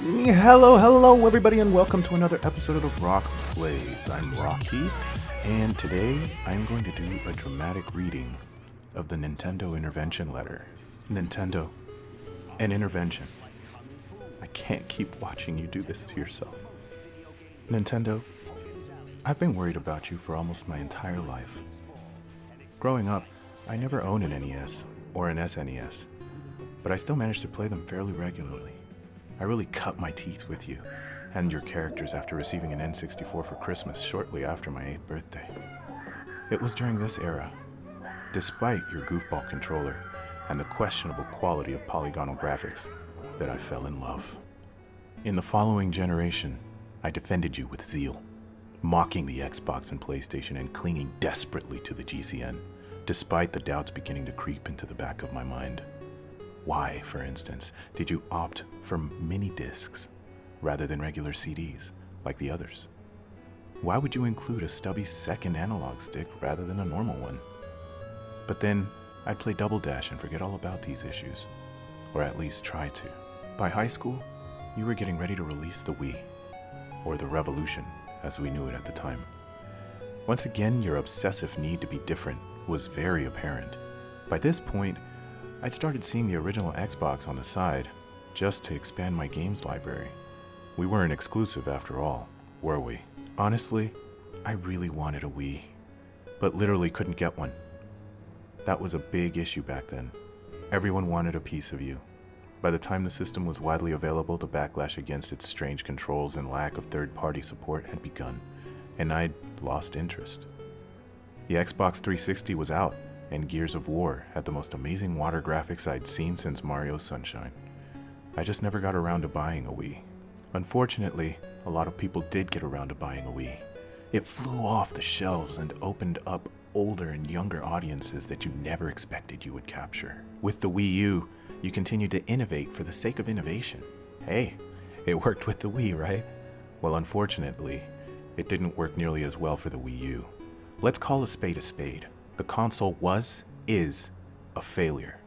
Hello, everybody, and welcome to another episode of Rock Plays. I'm Rocky, and today I'm going to do a dramatic reading of the Nintendo intervention letter. Nintendo, an intervention. I can't keep watching you do this to yourself. Nintendo, I've been worried about you for almost my entire life. Growing up, I never owned an NES or an SNES, but I still managed to play them fairly regularly. I really cut my teeth with you and your characters after receiving an N64 for Christmas shortly after my 8th birthday. It was during this era, despite your goofball controller and the questionable quality of polygonal graphics, that I fell in love. In the following generation, I defended you with zeal, mocking the Xbox and PlayStation and clinging desperately to the GCN, despite the doubts beginning to creep into the back of my mind. Why, for instance, did you opt for mini discs rather than regular CDs like the others? Why would you include a stubby second analog stick rather than a normal one? But then I'd play Double Dash and forget all about these issues, or at least try to. By high school, you were getting ready to release the Wii, or the Revolution as we knew it at the time. Once again, your obsessive need to be different was very apparent. By this point, I'd started seeing the original Xbox on the side, just to expand my games library. We weren't exclusive after all, were we? Honestly, I really wanted a Wii, but literally couldn't get one. That was a big issue back then. Everyone wanted a piece of you. By the time the system was widely available, the backlash against its strange controls and lack of third-party support had begun, and I'd lost interest. The Xbox 360 was out, and Gears of War had the most amazing water graphics I'd seen since Mario Sunshine. I just never got around to buying a Wii. Unfortunately, a lot of people did get around to buying a Wii. It flew off the shelves and opened up older and younger audiences that you never expected you would capture. With the Wii U, you continued to innovate for the sake of innovation. Hey, it worked with the Wii, right? Well, unfortunately, it didn't work nearly as well for the Wii U. Let's call a spade a spade. The console is a failure.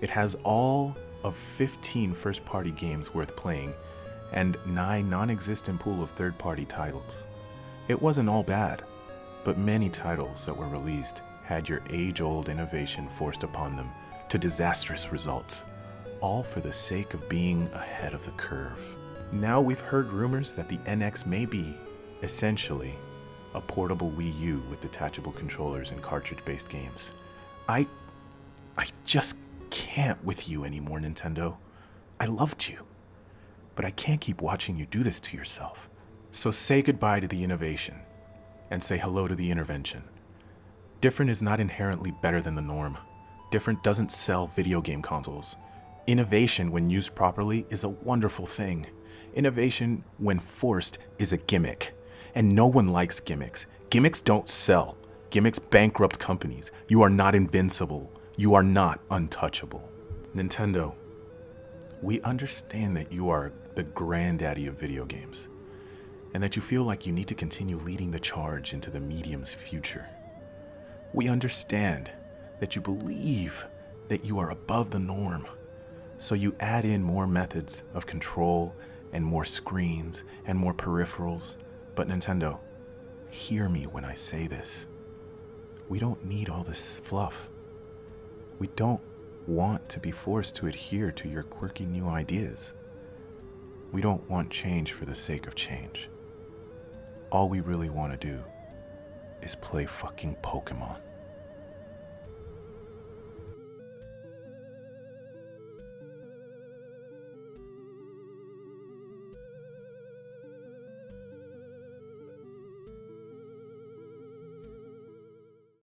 It has all of 15 first-party games worth playing and 9 non-existent pool of third-party titles. It wasn't all bad, but many titles that were released had your age-old innovation forced upon them to disastrous results, all for the sake of being ahead of the curve. Now we've heard rumors that the NX may be, essentially, a portable Wii U with detachable controllers and cartridge-based games. I just can't with you anymore, Nintendo. I loved you, but I can't keep watching you do this to yourself. So say goodbye to the innovation, and say hello to the intervention. Different is not inherently better than the norm. Different doesn't sell video game consoles. Innovation, when used properly, is a wonderful thing. Innovation, when forced, is a gimmick. And no one likes gimmicks. Gimmicks don't sell. Gimmicks bankrupt companies. You are not invincible. You are not untouchable. Nintendo, we understand that you are the granddaddy of video games, and that you feel like you need to continue leading the charge into the medium's future. We understand that you believe that you are above the norm, so you add in more methods of control and more screens and more peripherals. But Nintendo, hear me when I say this. We don't need all this fluff. We don't want to be forced to adhere to your quirky new ideas. We don't want change for the sake of change. All we really want to do is play fucking Pokemon.